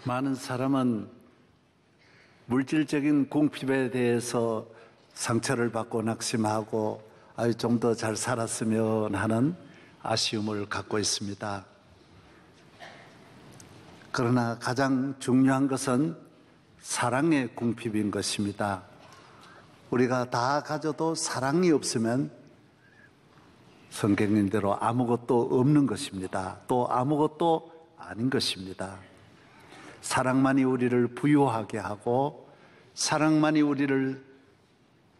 많은 사람은 물질적인 궁핍에 대해서 상처를 받고 낙심하고 좀 더 잘 살았으면 하는 아쉬움을 갖고 있습니다. 그러나 가장 중요한 것은 사랑의 궁핍인 것입니다. 우리가 다 가져도 사랑이 없으면 성경님대로 아무것도 없는 것입니다. 또 아무것도 아닌 것입니다. 사랑만이 우리를 부유하게 하고 사랑만이 우리를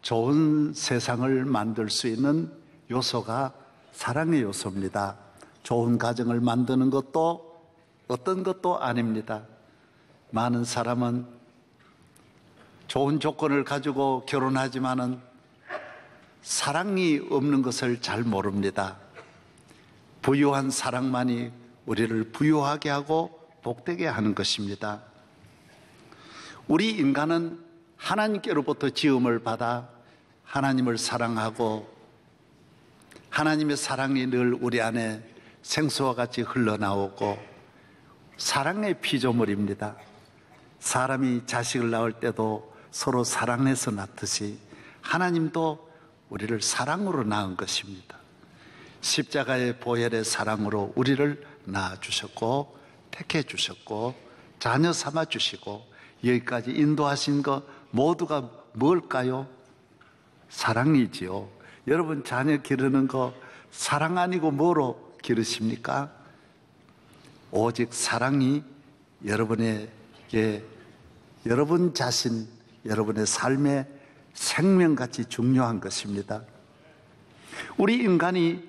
좋은 세상을 만들 수 있는 요소가 사랑의 요소입니다. 좋은 가정을 만드는 것도 어떤 것도 아닙니다. 많은 사람은 좋은 조건을 가지고 결혼하지만은 사랑이 없는 것을 잘 모릅니다. 부유한 사랑만이 우리를 부유하게 하고 복되게 하는 것입니다. 우리 인간은 하나님께로부터 지음을 받아 하나님을 사랑하고 하나님의 사랑이 늘 우리 안에 생수와 같이 흘러나오고 사랑의 피조물입니다. 사람이 자식을 낳을 때도 서로 사랑해서 낳듯이 하나님도 우리를 사랑으로 낳은 것입니다. 십자가의 보혈의 사랑으로 우리를 낳아주셨고 택해 주셨고 자녀 삼아 주시고 여기까지 인도하신 것 모두가 뭘까요? 사랑이지요. 여러분 자녀 기르는 거 사랑 아니고 뭐로 기르십니까? 오직 사랑이 여러분에게 여러분 자신, 여러분의 삶의 생명같이 중요한 것입니다. 우리 인간이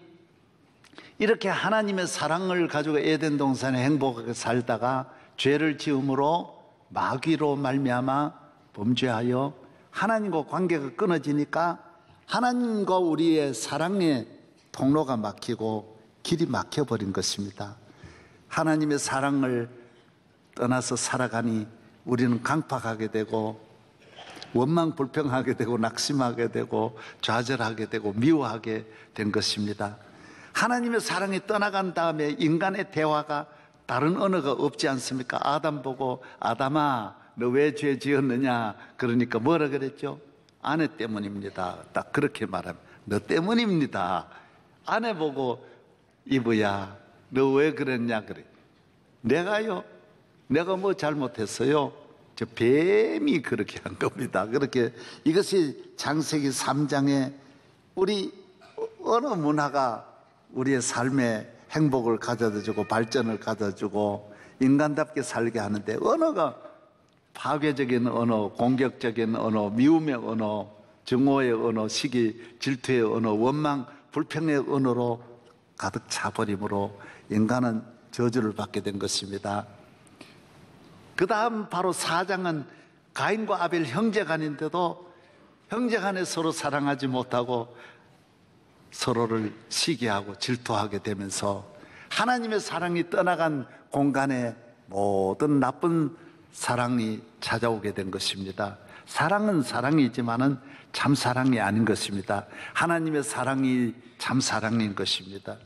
이렇게 하나님의 사랑을 가지고 에덴 동산에 행복하게 살다가 죄를 지음으로 마귀로 말미암아 범죄하여 하나님과 관계가 끊어지니까 하나님과 우리의 사랑의 통로가 막히고 길이 막혀버린 것입니다. 하나님의 사랑을 떠나서 살아가니 우리는 강팍하게 되고 원망불평하게 되고 낙심하게 되고 좌절하게 되고 미워하게 된 것입니다. 하나님의 사랑이 떠나간 다음에 인간의 대화가 다른 언어가 없지 않습니까? 아담 보고 아담아 너 왜 죄 지었느냐 그러니까 뭐라 그랬죠? 아내 때문입니다. 딱 그렇게 말하면 너 때문입니다. 아내 보고 이브야 너 왜 그랬냐 그래. 내가요? 내가 뭐 잘못했어요? 저 뱀이 그렇게 한 겁니다. 그렇게 이것이 창세기 3장에 우리 어느 문화가 우리의 삶에 행복을 가져다주고 발전을 가져다주고 인간답게 살게 하는데 언어가 파괴적인 언어, 공격적인 언어, 미움의 언어, 증오의 언어, 시기, 질투의 언어, 원망, 불평의 언어로 가득 차버림으로 인간은 저주를 받게 된 것입니다. 그 다음 바로 4장은 가인과 아벨 형제간인데도 형제간에 서로 사랑하지 못하고 서로를 시기하고 질투하게 되면서 하나님의 사랑이 떠나간 공간에 모든 나쁜 사랑이 찾아오게 된 것입니다. 사랑은 사랑이지만은 참 사랑이 아닌 것입니다. 하나님의 사랑이 참 사랑인 것입니다.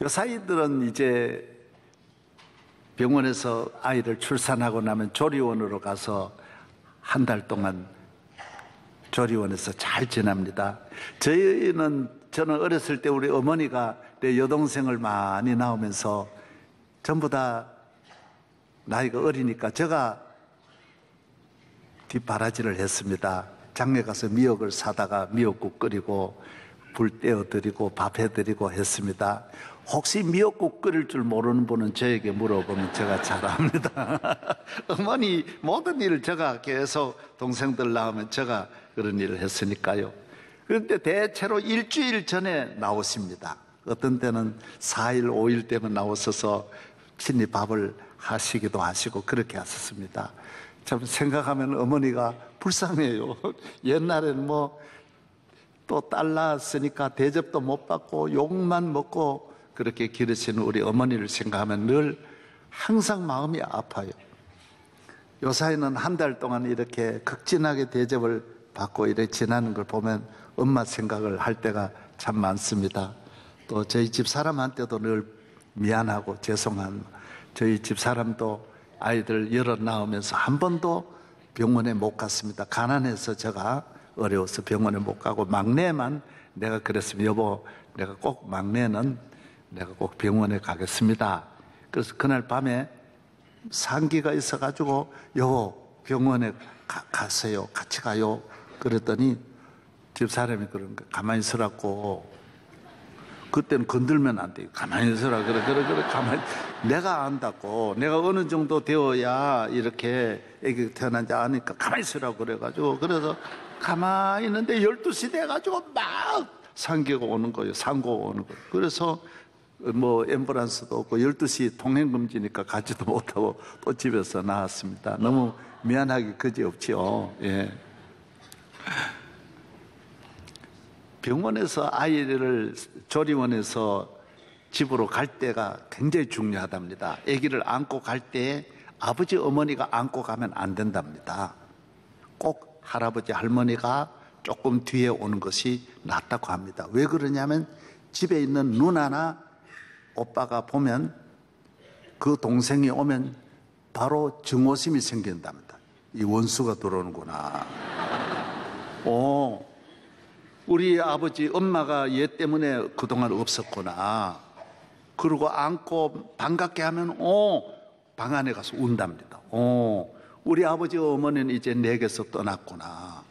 여사이들은 이제 병원에서 아이를 출산하고 나면 조리원으로 가서 한 달 동안 조리원에서 잘 지납니다. 저는 어렸을 때 우리 어머니가 내 여동생을 많이 낳으면서 전부 다 나이가 어리니까 제가 뒷바라지를 했습니다. 장에 가서 미역을 사다가 미역국 끓이고 불 떼어드리고 밥 해드리고 했습니다. 혹시 미역국 끓일 줄 모르는 분은 저에게 물어보면 제가 잘합니다. 어머니 모든 일을 제가 계속 동생들 낳으면 제가 그런 일을 했으니까요. 그런데 대체로 일주일 전에 나오십니다. 어떤 때는 4일, 5일 때면 나오셔서 친히 밥을 하시기도 하시고 그렇게 하셨습니다. 참 생각하면 어머니가 불쌍해요. 옛날에는 또 딸 낳았으니까 대접도 못 받고 욕만 먹고 그렇게 기르시는 우리 어머니를 생각하면 늘 항상 마음이 아파요. 요사이는 한 달 동안 이렇게 극진하게 대접을 받고 이렇게 지나는 걸 보면 엄마 생각을 할 때가 참 많습니다. 또 저희 집 사람한테도 늘 미안하고 죄송한 저희 집사람도 아이들 여럿 낳으면서 한 번도 병원에 못 갔습니다. 가난해서 제가 어려워서 병원에 못 가고 막내만 내가 그랬으면 여보 내가 꼭 막내는 내가 꼭 병원에 가겠습니다. 그래서 그날 밤에 상기가 있어가지고 여보 병원에 가세요. 같이 가요. 그랬더니 집사람이 그런 거 가만히 있으라고. 그때는 건들면 안 돼요. 가만히 있으라. 그래, 가만히. 내가 안다고. 내가 어느 정도 되어야 이렇게 애기 태어난지 아니까 가만히 있으라고 그래가지고. 그래서 가만히 있는데 12시 돼가지고 막 상기가 오는 거예요. 상고가 오는 거예요. 그래서 뭐 앰뷸런스도 없고 12시 통행금지니까 가지도 못하고 또 집에서 나왔습니다. 너무 미안하기 그지없지요. 예. 병원에서 아이를 조리원에서 집으로 갈 때가 굉장히 중요하답니다. 아기를 안고 갈 때 아버지 어머니가 안고 가면 안 된답니다. 꼭 할아버지 할머니가 조금 뒤에 오는 것이 낫다고 합니다. 왜 그러냐면 집에 있는 누나나 오빠가 보면 그 동생이 오면 바로 증오심이 생긴답니다. 이 원수가 들어오는구나. 우리 아버지 엄마가 얘 때문에 그동안 없었구나. 그리고 안고 반갑게 하면 방 안에 가서 운답니다. 우리 아버지 어머니는 이제 내게서 떠났구나.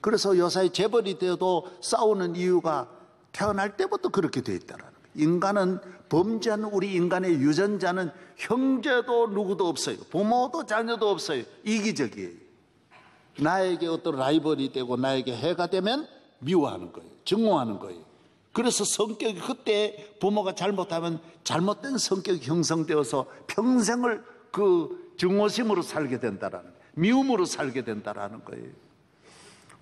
그래서 요사이 재벌이 되어도 싸우는 이유가 태어날 때부터 그렇게 돼 있다라는 거예요. 인간은 범죄한 우리 인간의 유전자는 형제도 누구도 없어요. 부모도 자녀도 없어요. 이기적이에요. 나에게 어떤 라이벌이 되고 나에게 해가 되면 미워하는 거예요. 증오하는 거예요. 그래서 성격이 그때 부모가 잘못하면 잘못된 성격이 형성되어서 평생을 그 증오심으로 살게 된다라는 거예요. 미움으로 살게 된다라는 거예요.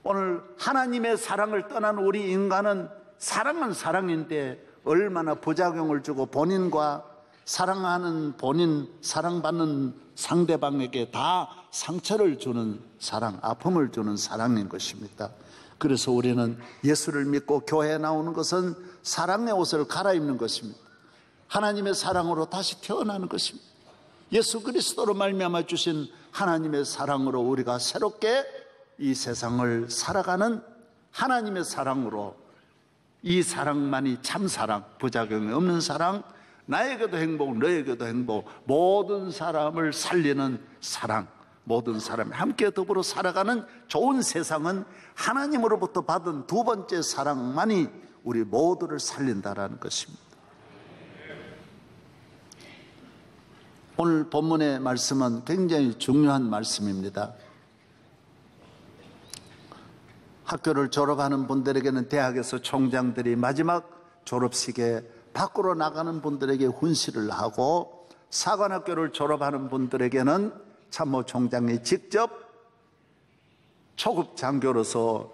오늘 하나님의 사랑을 떠난 우리 인간은 사랑은 사랑인데 얼마나 부작용을 주고 본인과 사랑하는 본인, 사랑받는 상대방에게 다 상처를 주는 사랑, 아픔을 주는 사랑인 것입니다. 그래서 우리는 예수를 믿고 교회에 나오는 것은 사랑의 옷을 갈아입는 것입니다. 하나님의 사랑으로 다시 태어나는 것입니다. 예수 그리스도로 말미암아 주신 하나님의 사랑으로 우리가 새롭게 이 세상을 살아가는 하나님의 사랑으로, 이 사랑만이 참 사랑, 부작용이 없는 사랑, 나에게도 행복, 너에게도 행복, 모든 사람을 살리는 사랑, 모든 사람이 함께 더불어 살아가는 좋은 세상은 하나님으로부터 받은 두 번째 사랑만이 우리 모두를 살린다라는 것입니다. 오늘 본문의 말씀은 굉장히 중요한 말씀입니다. 학교를 졸업하는 분들에게는 대학에서 총장들이 마지막 졸업식에 밖으로 나가는 분들에게 훈시를 하고, 사관학교를 졸업하는 분들에게는 참모총장이 직접 초급 장교로서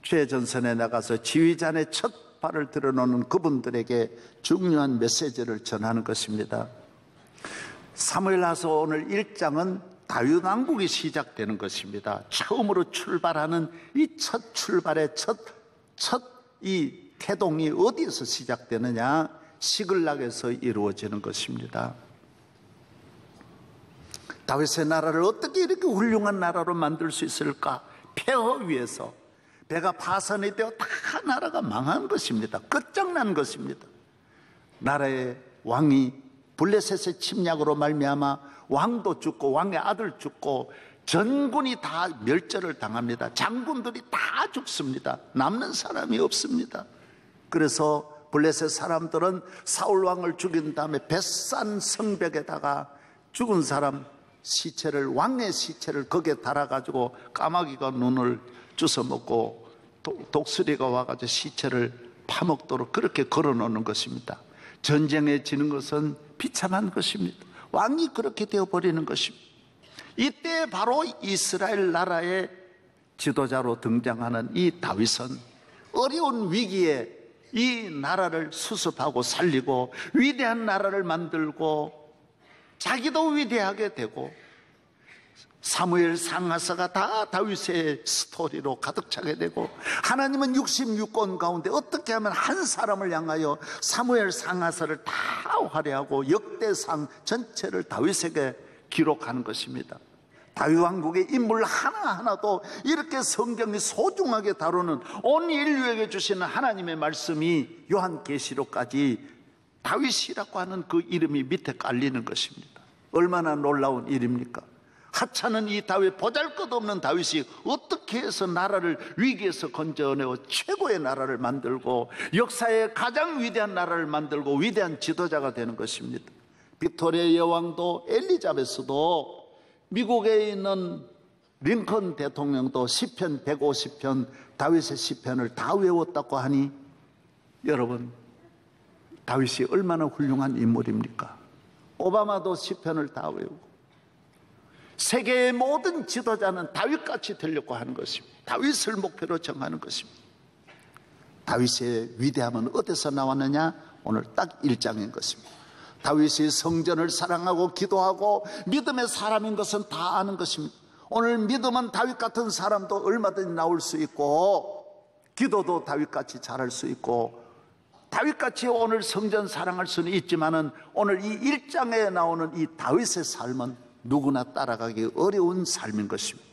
최전선에 나가서 지휘잔의 첫 발을 들어놓는 그분들에게 중요한 메시지를 전하는 것입니다. 사무엘하서 오늘 1장은 다윗 왕국이 시작되는 것입니다. 처음으로 출발하는 이 첫 출발의 첫 이 태동이 어디에서 시작되느냐? 시글락에서 이루어지는 것입니다. 다윗의 나라를 어떻게 이렇게 훌륭한 나라로 만들 수 있을까? 폐허 위에서 배가 파선이 되어 다 나라가 망한 것입니다. 끝장난 것입니다. 나라의 왕이 블레셋의 침략으로 말미암아 왕도 죽고 왕의 아들 죽고 전군이 다 멸절을 당합니다. 장군들이 다 죽습니다. 남는 사람이 없습니다. 그래서 블레셋 사람들은 사울 왕을 죽인 다음에 벳산 성벽에다가 죽은 사람 시체를, 왕의 시체를 거기에 달아가지고 까마귀가 눈을 주워 먹고 독수리가 와가지고 시체를 파먹도록 그렇게 걸어놓는 것입니다. 전쟁에 지는 것은 비참한 것입니다. 왕이 그렇게 되어버리는 것입니다. 이때 바로 이스라엘 나라의 지도자로 등장하는 이 다윗은 어려운 위기에 이 나라를 수습하고 살리고 위대한 나라를 만들고 자기도 위대하게 되고 사무엘 상하사가 다 다윗의 스토리로 가득 차게 되고, 하나님은 66권 가운데 어떻게 하면 한 사람을 향하여 사무엘 상하사를 다 활용하고 역대상 전체를 다윗에게 기록하는 것입니다. 다윗 왕국의 인물 하나하나도 이렇게 성경이 소중하게 다루는, 온 인류에게 주시는 하나님의 말씀이 요한계시록까지 다윗이라고 하는 그 이름이 밑에 깔리는 것입니다. 얼마나 놀라운 일입니까? 하찮은 이 다윗, 보잘것없는 다윗이 어떻게 해서 나라를 위기에서 건져내고 최고의 나라를 만들고 역사의 가장 위대한 나라를 만들고 위대한 지도자가 되는 것입니다. 빅토리아 여왕도 엘리자베스도 미국에 있는 링컨 대통령도 시편 150편, 다윗의 시편을 다 외웠다고 하니, 여러분, 다윗이 얼마나 훌륭한 인물입니까? 오바마도 시편을 다 외우고, 세계의 모든 지도자는 다윗같이 되려고 하는 것입니다. 다윗을 목표로 정하는 것입니다. 다윗의 위대함은 어디서 나왔느냐? 오늘 딱 1장인 것입니다. 다윗이 성전을 사랑하고 기도하고 믿음의 사람인 것은 다 아는 것입니다. 오늘 믿음은 다윗 같은 사람도 얼마든지 나올 수 있고, 기도도 다윗같이 잘할 수 있고, 다윗같이 오늘 성전 사랑할 수는 있지만은 오늘 이 1장에 나오는 이 다윗의 삶은 누구나 따라가기 어려운 삶인 것입니다.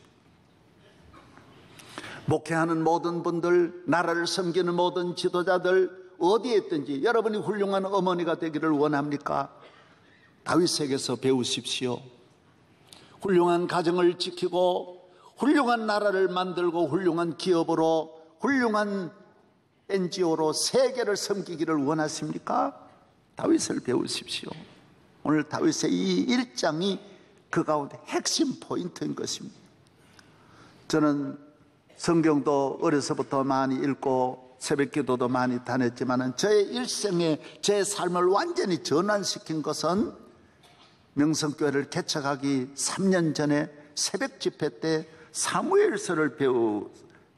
목회하는 모든 분들, 나라를 섬기는 모든 지도자들, 어디에 있든지 여러분이 훌륭한 어머니가 되기를 원합니까? 다윗에게서 배우십시오. 훌륭한 가정을 지키고 훌륭한 나라를 만들고 훌륭한 기업으로, 훌륭한 NGO로 세계를 섬기기를 원하십니까? 다윗을 배우십시오. 오늘 다윗의 이 1장이 그 가운데 핵심 포인트인 것입니다. 저는 성경도 어려서부터 많이 읽고 새벽 기도도 많이 다녔지만 저의 일생에 제 삶을 완전히 전환시킨 것은 명성교회를 개척하기 3년 전에 새벽 집회 때 사무엘서를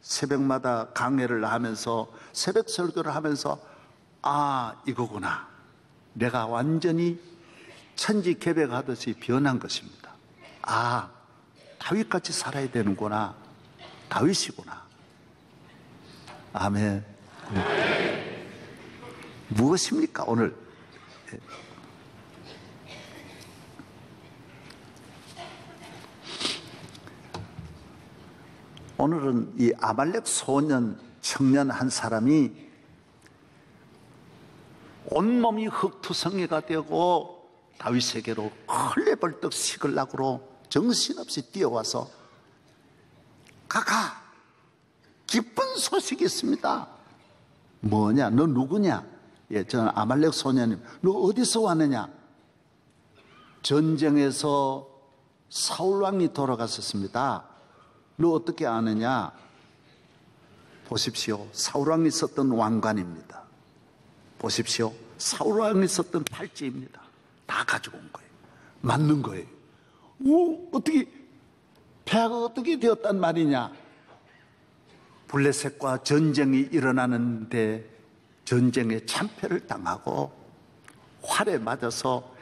새벽마다 강해를 하면서 새벽 설교를 하면서, 아, 이거구나. 내가 완전히 천지개벽하듯이 변한 것입니다. 아, 다윗같이 살아야 되는구나. 다윗이구나. 아멘. 무엇입니까 오늘? 오늘은 이 아말렉 소년, 청년 한 사람이 온몸이 흙투성이가 되고 다윗에게로 헐레벌떡 시글락으로 정신없이 뛰어와서, 가가, 기쁜 소식이 있습니다. 뭐냐? 너 누구냐? 예, 저는 아말렉 소년님. 너 어디서 왔느냐? 전쟁에서 사울왕이 돌아갔었습니다. 너 어떻게 아느냐? 보십시오. 사울왕이 썼던 왕관입니다. 보십시오. 사울왕이 썼던 팔찌입니다. 다 가지고 온 거예요. 맞는 거예요. 어떻게, 폐하가 어떻게 되었단 말이냐? 블레셋과 전쟁이 일어나는데 전쟁에 참패를 당하고 활에 맞아서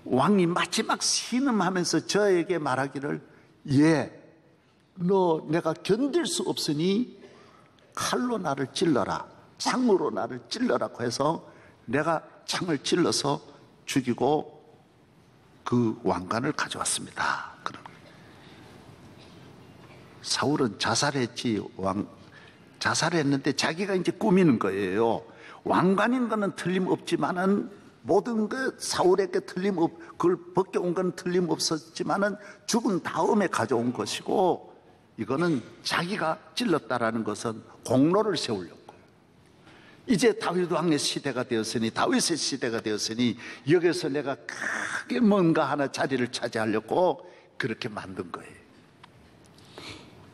왕이 마지막 신음하면서 저에게 말하기를, 예, 너 내가 견딜 수 없으니 칼로 나를 찔러라, 창으로 나를 찔러라고 해서 내가 창을 찔러서 죽이고 그 왕관을 가져왔습니다. 그런 거예요. 사울은 자살했지, 자살했는데 자기가 이제 꾸미는 거예요. 왕관인 거는 틀림없지만은 모든 것 사울에게 그걸 벗겨온 건 틀림없었지만은 죽은 다음에 가져온 것이고, 이거는 자기가 찔렀다라는 것은 공로를 세우려고. 이제 다윗 왕의 시대가 되었으니, 다윗의 시대가 되었으니 여기서 내가 크게 뭔가 하나 자리를 차지하려고 그렇게 만든 거예요.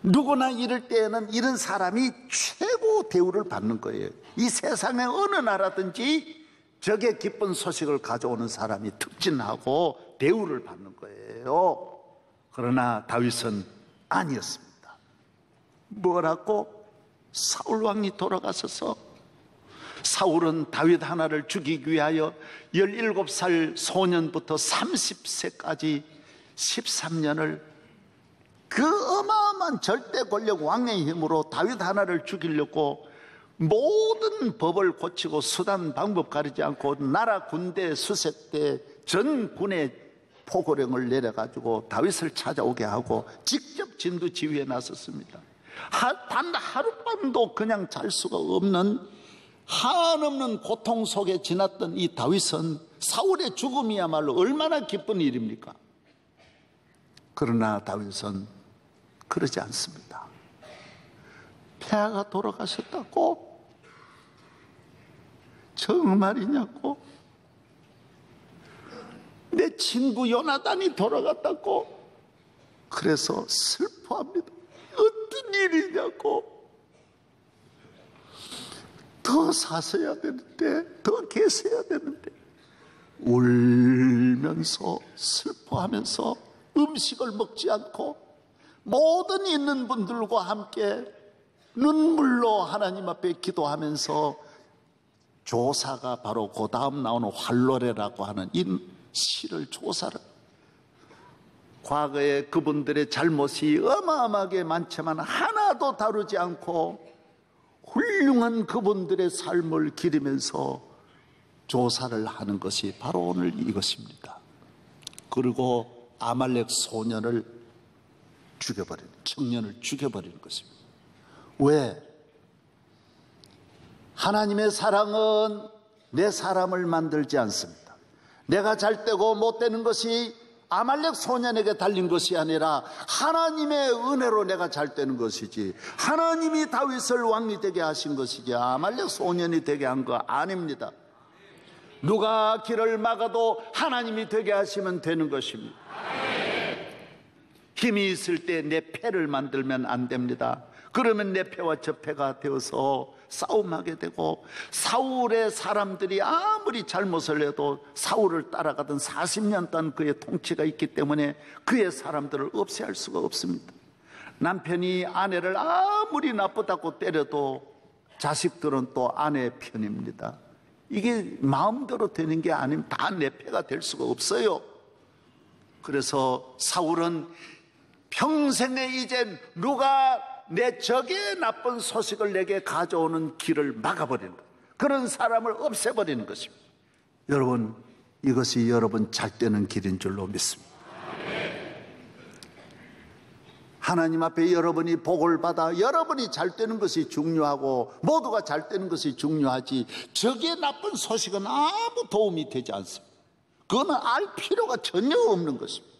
누구나 이럴 때에는 이런 사람이 최고 대우를 받는 거예요. 이 세상의 어느 나라든지 적의 기쁜 소식을 가져오는 사람이 특진하고 대우를 받는 거예요. 그러나 다윗은 아니었습니다. 뭐라고? 사울왕이 돌아가셔서, 사울은 다윗 하나를 죽이기 위하여 17살 소년부터 30세까지 13년을 그 어마어마한 절대 권력 왕의 힘으로 다윗 하나를 죽이려고 모든 법을 고치고 수단 방법 가리지 않고 나라 군대 수색대 전 군의 포고령을 내려가지고 다윗을 찾아오게 하고 직접 진두지휘에 나섰습니다. 단 하룻밤도 그냥 잘 수가 없는 한없는 고통 속에 지났던 이 다윗은 사울의 죽음이야말로 얼마나 기쁜 일입니까? 그러나 다윗은 그러지 않습니다. 폐하가 돌아가셨다고? 정말이냐고? 내 친구 요나단이 돌아갔다고? 그래서 슬퍼합니다. 어떤 일이냐고? 더 사셔야 되는데, 더 계셔야 되는데, 울면서 슬퍼하면서 음식을 먹지 않고 모든 있는 분들과 함께 눈물로 하나님 앞에 기도하면서 조사가 바로 그 다음 나오는 활로레라고 하는 이 시를 조사를, 과거에 그분들의 잘못이 어마어마하게 많지만 하나도 다루지 않고 훌륭한 그분들의 삶을 기리면서 조사를 하는 것이 바로 오늘 이것입니다. 그리고 아말렉 소년을 죽여버리는, 청년을 죽여버리는 것입니다. 왜? 하나님의 사랑은 내 사람을 만들지 않습니다. 내가 잘되고 못되는 것이 아말렉 소년에게 달린 것이 아니라 하나님의 은혜로 내가 잘되는 것이지, 하나님이 다윗을 왕이 되게 하신 것이지 아말렉 소년이 되게 한 거 아닙니다. 누가 길을 막아도 하나님이 되게 하시면 되는 것입니다. 힘이 있을 때 내 패를 만들면 안 됩니다. 그러면 내 패와 저 패가 되어서 싸움하게 되고, 사울의 사람들이 아무리 잘못을 해도 사울을 따라가던 40년 동안 그의 통치가 있기 때문에 그의 사람들을 없애할 수가 없습니다. 남편이 아내를 아무리 나쁘다고 때려도 자식들은 또 아내 편입니다. 이게 마음대로 되는 게 아니면 다 내 패가 될 수가 없어요. 그래서 사울은 평생에 이제 누가 내 적의 나쁜 소식을 내게 가져오는 길을 막아버리는 것, 그런 사람을 없애버리는 것입니다. 여러분, 이것이 여러분 잘되는 길인 줄로 믿습니다. 하나님 앞에 여러분이 복을 받아 여러분이 잘되는 것이 중요하고 모두가 잘되는 것이 중요하지, 적의 나쁜 소식은 아무 도움이 되지 않습니다. 그거는 알 필요가 전혀 없는 것입니다.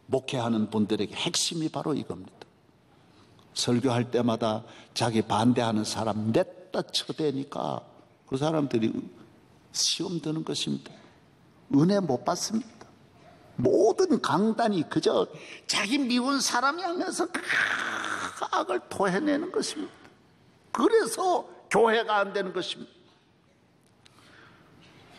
목회하는 분들에게 핵심이 바로 이겁니다. 설교할 때마다 자기 반대하는 사람 냈다 쳐대니까 그 사람들이 시험 드는 것입니다. 은혜 못 받습니다. 모든 강단이 그저 자기 미운 사람이 하면서 악을 토해내는 것입니다. 그래서 교회가 안 되는 것입니다.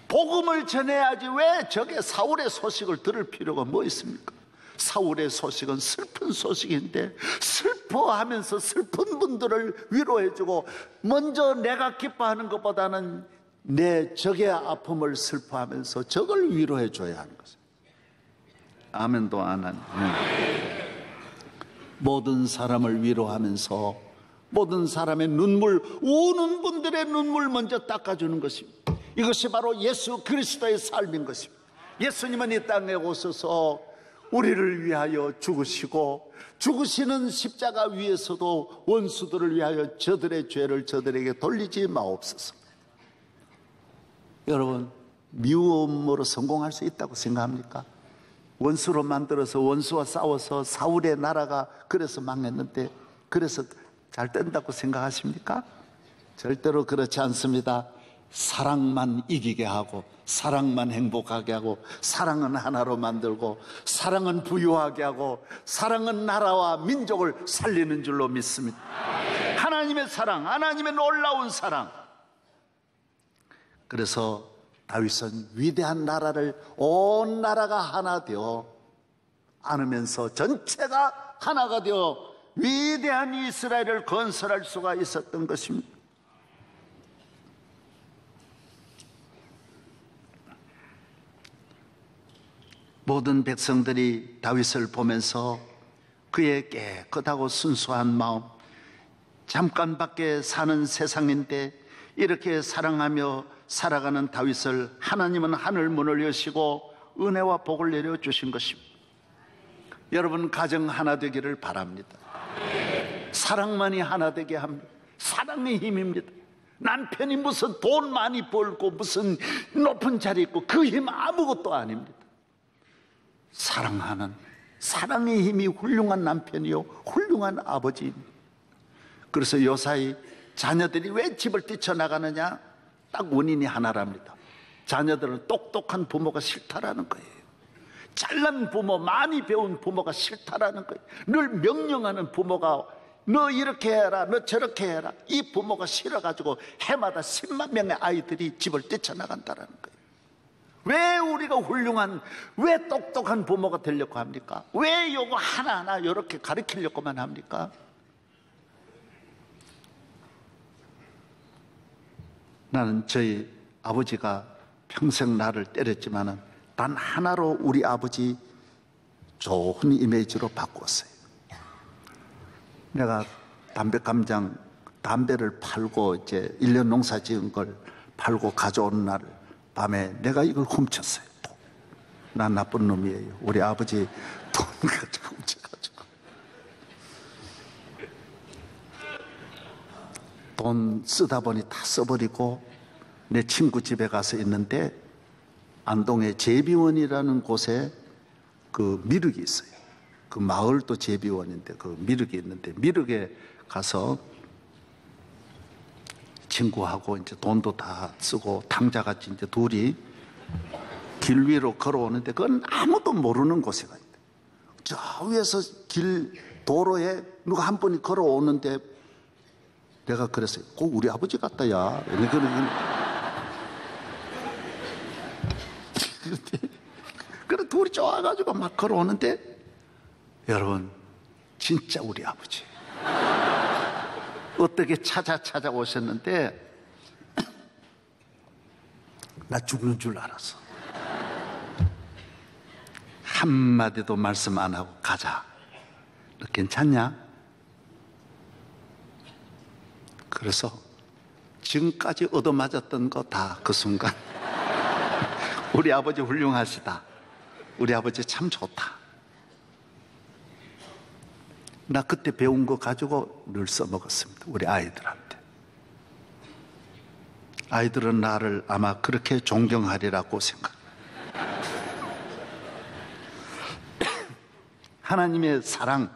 복음을 전해야지 왜 저게 사울의 소식을 들을 필요가 뭐 있습니까? 사울의 소식은 슬픈 소식인데 슬퍼하면서 슬픈 분들을 위로해주고, 먼저 내가 기뻐하는 것보다는 내 적의 아픔을 슬퍼하면서 적을 위로해줘야 하는 것입니다. 아멘도 안 하네. 모든 사람을 위로하면서 모든 사람의 눈물, 우는 분들의 눈물 먼저 닦아주는 것입니다. 이것이 바로 예수 그리스도의 삶인 것입니다. 예수님은 이 땅에 오셔서 우리를 위하여 죽으시고, 죽으시는 십자가 위에서도 원수들을 위하여 저들의 죄를 저들에게 돌리지 마옵소서. 여러분, 미움으로 성공할 수 있다고 생각합니까? 원수로 만들어서 원수와 싸워서 사울의 나라가 그래서 망했는데 그래서 잘 된다고 생각하십니까? 절대로 그렇지 않습니다. 사랑만 이기게 하고, 사랑만 행복하게 하고, 사랑은 하나로 만들고, 사랑은 부유하게 하고, 사랑은 나라와 민족을 살리는 줄로 믿습니다. 하나님의 사랑, 하나님의 놀라운 사랑. 그래서 다윗은 위대한 나라를, 온 나라가 하나 되어 안으면서 전체가 하나가 되어 위대한 이스라엘을 건설할 수가 있었던 것입니다. 모든 백성들이 다윗을 보면서 그의 깨끗하고 순수한 마음, 잠깐밖에 사는 세상인데 이렇게 사랑하며 살아가는 다윗을 하나님은 하늘 문을 여시고 은혜와 복을 내려주신 것입니다. 여러분 가정 하나 되기를 바랍니다. 사랑만이 하나 되게 합니다. 사랑의 힘입니다. 남편이 무슨 돈 많이 벌고 무슨 높은 자리 있고 그 힘 아무것도 아닙니다. 사랑하는 사랑의 힘이 훌륭한 남편이요 훌륭한 아버지입니다. 그래서 요사이 자녀들이 왜 집을 뛰쳐나가느냐? 딱 원인이 하나랍니다. 자녀들은 똑똑한 부모가 싫다라는 거예요. 잘난 부모, 많이 배운 부모가 싫다라는 거예요. 늘 명령하는 부모가 너 이렇게 해라, 너 저렇게 해라. 이 부모가 싫어가지고 해마다 10만 명의 아이들이 집을 뛰쳐나간다라는 거예요. 왜 우리가 훌륭한, 왜 똑똑한 부모가 되려고 합니까? 왜 요거 하나하나 이렇게 가르치려고만 합니까? 나는 저희 아버지가 평생 나를 때렸지만은 단 하나로 우리 아버지 좋은 이미지로 바꾸었어요. 내가 담배감장, 담배를 팔고 이제 1년 농사 지은 걸 팔고 가져오는 날 밤에 내가 이걸 훔쳤어요. 난 나쁜 놈이에요. 우리 아버지 돈 가지고 훔쳐가지고. 돈 쓰다 보니 다 써버리고 내 친구 집에 가서 있는데 안동에 제비원이라는 곳에 그 미륵이 있어요. 그 마을도 제비원인데 그 미륵이 있는데 미륵에 가서 친구하고 이제 돈도 다 쓰고 탕자같이 이제 둘이 길 위로 걸어오는데 그건 아무도 모르는 곳에 가 있대. 저 위에서 길 도로에 누가 한 분이 걸어오는데 내가 그랬어요. 꼭 우리 아버지 같다 야. 그래 둘이 좋아가지고 막 걸어오는데 여러분 진짜 우리 아버지 어떻게 찾아오셨는데 나 죽는 줄 알았어. 한마디도 말씀 안 하고 가자. 너 괜찮냐? 그래서 지금까지 얻어맞았던 거 다 그 순간 우리 아버지 훌륭하시다. 우리 아버지 참 좋다. 나 그때 배운 거 가지고 늘 써먹었습니다. 우리 아이들한테. 아이들은 나를 아마 그렇게 존경하리라고 생각해요. 하나님의 사랑,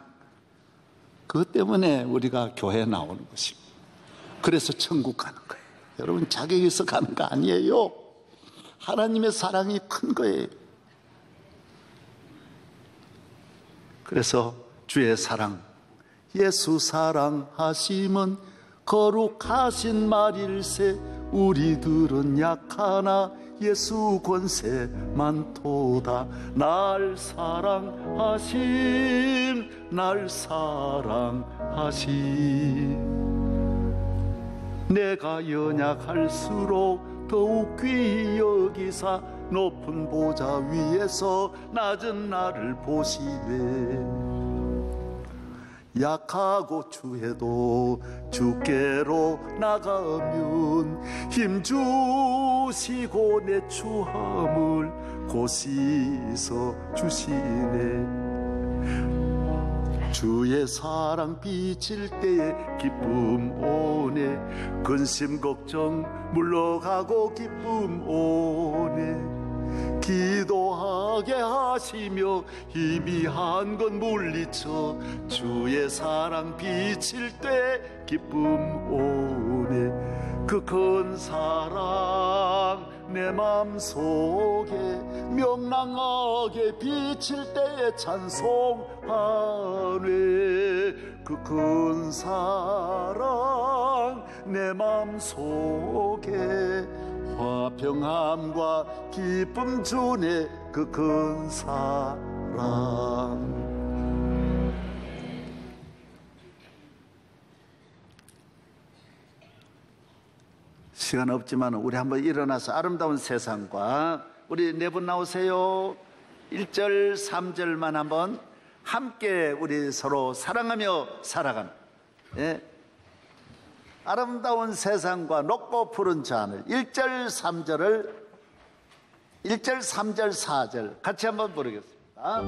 그것 때문에 우리가 교회에 나오는 것입니다. 그래서 천국 가는 거예요. 여러분 자격이 있어 가는 거 아니에요. 하나님의 사랑이 큰 거예요. 그래서 주의 사랑, 예수 사랑하심은 거룩하신 말일세. 우리들은 약하나 예수 권세 많도다. 날 사랑하심, 날 사랑하심. 내가 연약할수록 더욱 귀히 여기사 높은 보좌 위에서 낮은 나를 보시네. 약하고 추해도 주께로 나가면 힘 주시고 내 추함을 고시서 주시네. 주의 사랑 비칠 때에 기쁨 오네. 근심 걱정 물러가고 기쁨 오네. 기도하게 하시며 희미한 건 물리쳐 주의 사랑 비칠 때 기쁨 오네. 그 큰 사랑 내 맘속에 명랑하게 비칠 때에 찬송하네. 그 큰 사랑 내 맘속에 화평함과 기쁨 주네. 그 큰 사랑. 시간 없지만 우리 한번 일어나서 아름다운 세상과 우리 네 분 나오세요. 1절 3절만 한번 함께 우리 서로 사랑하며 살아가는, 예? 아름다운 세상과 높고 푸른 저 하늘. 1절 3절을 1절 3절 4절 같이 한번 부르겠습니다.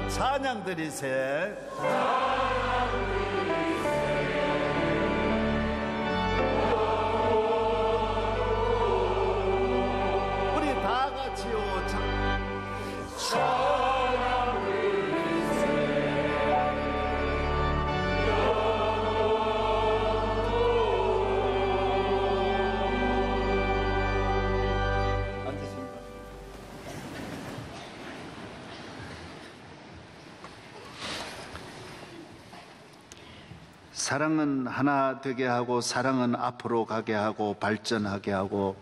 찬양 드리세. 우리 다 같이요. 찬양 드리세. 앉으십니다. 사랑은 하나 되게 하고, 사랑은 앞으로 가게 하고, 발전하게 하고,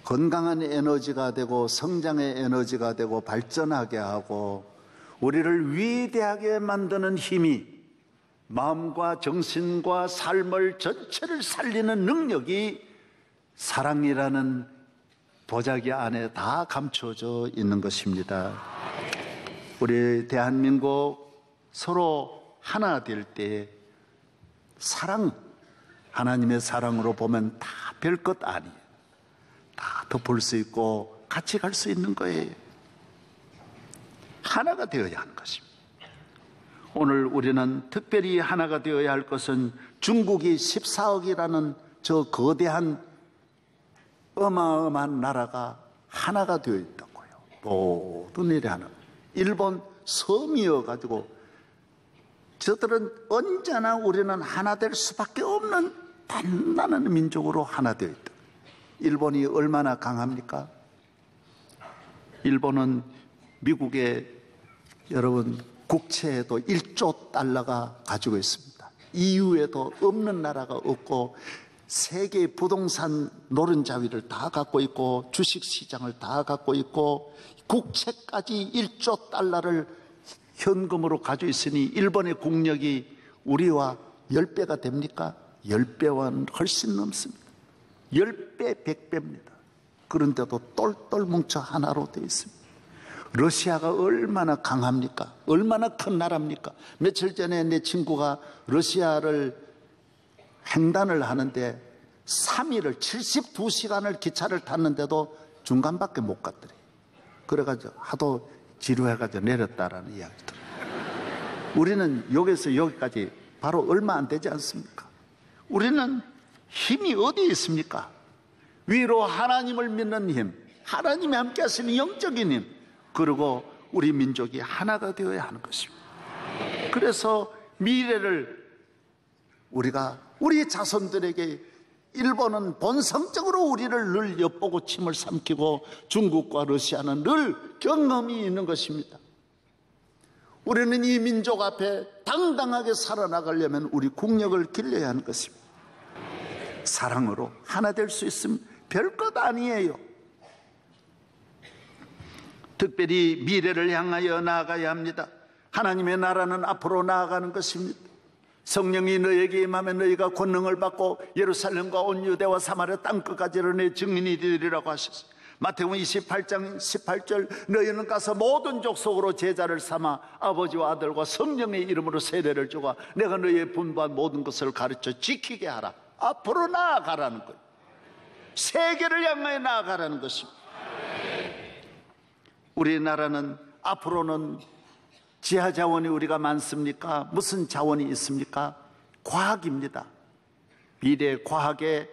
건강한 에너지가 되고, 성장의 에너지가 되고, 발전하게 하고, 우리를 위대하게 만드는 힘이, 마음과 정신과 삶을 전체를 살리는 능력이 사랑이라는 보자기 안에 다 감춰져 있는 것입니다. 우리 대한민국 서로 하나 될 때 사랑, 하나님의 사랑으로 보면 다 별것 아니에요. 다 덮을 수 있고 같이 갈 수 있는 거예요. 하나가 되어야 하는 것입니다. 오늘 우리는 특별히 하나가 되어야 할 것은 중국이 14억이라는 저 거대한 어마어마한 나라가 하나가 되어 있다고요. 모든 일이 하나. 일본 섬이어 가지고 저들은 언제나 우리는 하나 될 수밖에 없는 단단한 민족으로 하나 되어 있다. 일본이 얼마나 강합니까? 일본은 미국의 여러분 국채에도 1조 달러가 가지고 있습니다. EU에도 없는 나라가 없고 세계 부동산 노른자위를 다 갖고 있고 주식시장을 다 갖고 있고 국채까지 1조 달러를 현금으로 가지고 있으니 일본의 국력이 우리와 10배가 됩니까? 10배와는 훨씬 넘습니다. 10배, 100배입니다. 그런데도 똘똘 뭉쳐 하나로 되어 있습니다. 러시아가 얼마나 강합니까? 얼마나 큰 나라입니까? 며칠 전에 내 친구가 러시아를 횡단을 하는데 3일을 72시간을 기차를 탔는데도 중간밖에 못 갔더래. 그래가지고 하도 지루해가지고 내렸다라는 이야기 들어요. 우리는 여기서 여기까지 바로 얼마 안 되지 않습니까? 우리는 힘이 어디에 있습니까? 위로 하나님을 믿는 힘, 하나님이 함께 하시는 영적인 힘, 그리고 우리 민족이 하나가 되어야 하는 것입니다. 그래서 미래를 우리가 우리 자손들에게, 일본은 본성적으로 우리를 늘 엿보고 침을 삼키고 중국과 러시아는 늘 경험이 있는 것입니다. 우리는 이 민족 앞에 당당하게 살아나가려면 우리 국력을 길러야 하는 것입니다. 사랑으로 하나 될 수 있으면 별것 아니에요. 특별히 미래를 향하여 나아가야 합니다. 하나님의 나라는 앞으로 나아가는 것입니다. 성령이 너에게 임하면 너희가 권능을 받고 예루살렘과 온 유대와 사마리아 땅끝까지로 내 증인이 되리라고 하셨어요. 마태복음 28장 18절, 너희는 가서 모든 족속으로 제자를 삼아 아버지와 아들과 성령의 이름으로 세례를 주고 내가 너희의 분부한 모든 것을 가르쳐 지키게 하라. 앞으로 나아가라는 거예요. 세계를 향하여 나아가라는 것입니다. 우리나라는 앞으로는 지하 자원이 우리가 많습니까? 무슨 자원이 있습니까? 과학입니다. 미래 과학에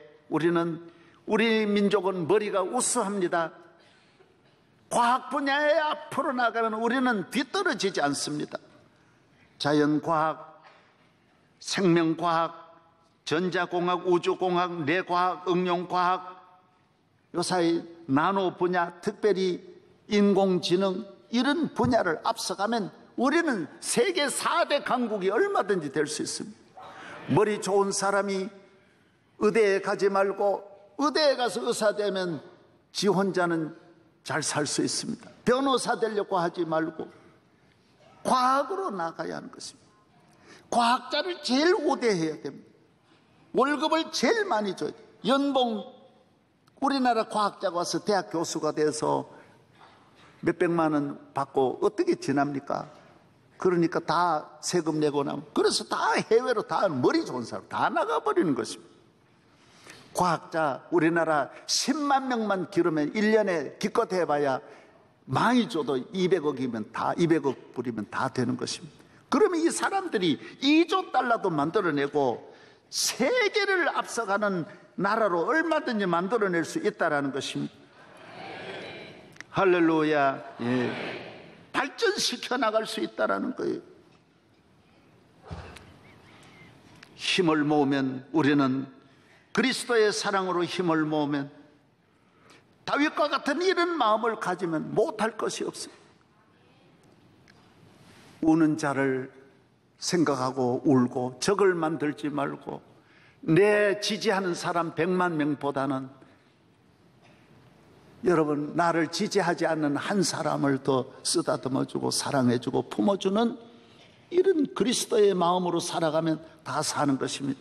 우리 민족은 머리가 우수합니다. 과학 분야에 앞으로 나가면 우리는 뒤떨어지지 않습니다. 자연과학, 생명과학, 전자공학, 우주공학, 뇌과학, 응용과학, 요사이 나노 분야, 특별히 인공지능, 이런 분야를 앞서가면 우리는 세계 4대 강국이 얼마든지 될 수 있습니다. 머리 좋은 사람이 의대에 가지 말고 의대에 가서 의사 되면 지 혼자는 잘 살 수 있습니다. 변호사 되려고 하지 말고 과학으로 나가야 하는 것입니다. 과학자를 제일 우대해야 됩니다. 월급을 제일 많이 줘야 돼요. 연봉, 우리나라 과학자가 와서 대학 교수가 돼서 몇백만 원 받고 어떻게 지납니까? 그러니까 다 세금 내고 나면, 그래서 다 해외로 다 머리 좋은 사람 다 나가버리는 것입니다. 과학자 우리나라 10만 명만 기르면 1년에 기껏 해봐야 많이 줘도 200억이면 다, 200억 불이면 다 되는 것입니다. 그러면 이 사람들이 2조 달러도 만들어내고 세계를 앞서가는 나라로 얼마든지 만들어낼 수 있다는 것입니다. 할렐루야. 예. 발전시켜 나갈 수 있다는 거예요. 힘을 모으면, 우리는 그리스도의 사랑으로 힘을 모으면, 다윗과 같은 이런 마음을 가지면 못할 것이 없어요. 우는 자를 생각하고 울고 적을 만들지 말고, 내 지지하는 사람 100만 명보다는 여러분, 나를 지지하지 않는 한 사람을 더 쓰다듬어주고 사랑해주고 품어주는 이런 그리스도의 마음으로 살아가면 다 사는 것입니다.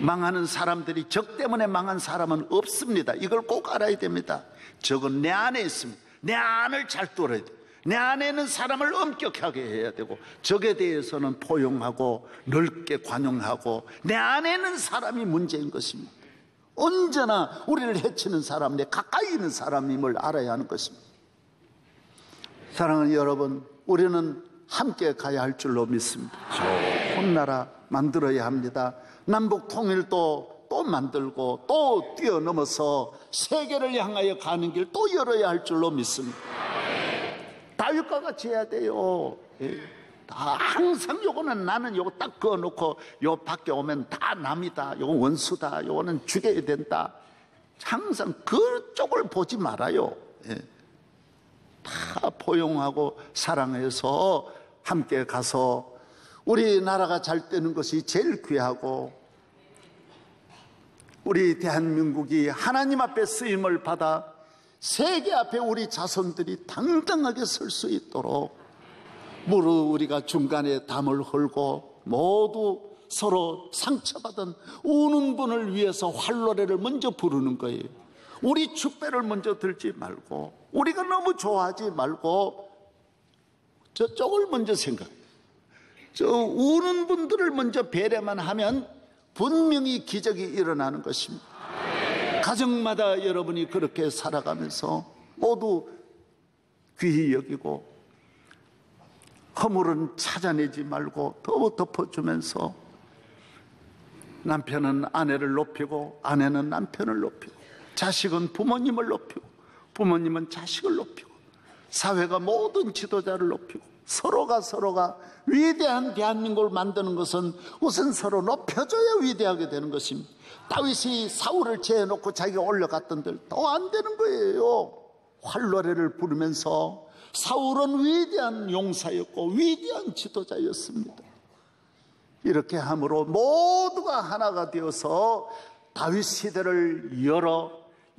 망하는 사람들이, 적 때문에 망한 사람은 없습니다. 이걸 꼭 알아야 됩니다. 적은 내 안에 있습니다. 내 안을 잘 뚫어야 돼요. 내 안에 있는 사람을 엄격하게 해야 되고, 적에 대해서는 포용하고 넓게 관용하고, 내 안에 있는 사람이 문제인 것입니다. 언제나 우리를 해치는 사람, 내 가까이 있는 사람임을 알아야 하는 것입니다. 사랑하는 여러분, 우리는 함께 가야 할 줄로 믿습니다. 좋은 나라 만들어야 합니다. 남북 통일도 또 만들고 또 뛰어넘어서 세계를 향하여 가는 길 또 열어야 할 줄로 믿습니다. 다윗과 같이 해야 돼요. 다 항상 요거는 나는 요거 딱 그어놓고 요 밖에 오면 다 남이다, 요거 원수다, 요거는 죽여야 된다. 항상 그쪽을 보지 말아요. 다 포용하고 사랑해서 함께 가서 우리나라가 잘 되는 것이 제일 귀하고, 우리 대한민국이 하나님 앞에 쓰임을 받아 세계 앞에 우리 자손들이 당당하게 설 수 있도록 무릇 우리가 중간에 담을 헐고 모두 서로 상처받은 우는 분을 위해서 활노래를 먼저 부르는 거예요. 우리 축배를 먼저 들지 말고, 우리가 너무 좋아하지 말고 저쪽을 먼저 생각해요. 저 우는 분들을 먼저 배려만 하면 분명히 기적이 일어나는 것입니다. 가정마다 여러분이 그렇게 살아가면서 모두 귀히 여기고, 허물은 찾아내지 말고 더 덮어주면서 남편은 아내를 높이고 아내는 남편을 높이고 자식은 부모님을 높이고 부모님은 자식을 높이고 사회가 모든 지도자를 높이고 서로가 위대한 대한민국을 만드는 것은 우선 서로 높여줘야 위대하게 되는 것입니다. 다윗이 사울을 제해놓고 자기가 올라갔던들 더 안 되는 거예요. 활노래를 부르면서 사울은 위대한 용사였고 위대한 지도자였습니다. 이렇게 함으로 모두가 하나가 되어서 다윗 시대를 열어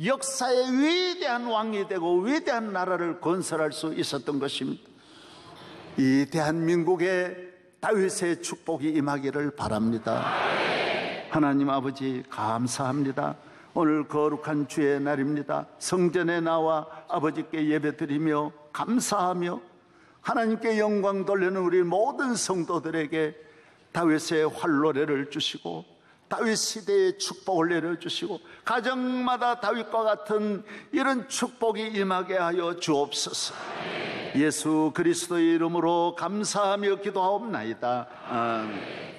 역사의 위대한 왕이 되고 위대한 나라를 건설할 수 있었던 것입니다. 이 대한민국에 다윗의 축복이 임하기를 바랍니다. 하나님 아버지 감사합니다. 오늘 거룩한 주의 날입니다. 성전에 나와 아버지께 예배드리며 감사하며 하나님께 영광 돌리는 우리 모든 성도들에게 다윗의 활노래를 주시고 다윗 시대의 축복을 내려주시고 가정마다 다윗과 같은 이런 축복이 임하게 하여 주옵소서. 예수 그리스도의 이름으로 감사하며 기도하옵나이다. 아멘.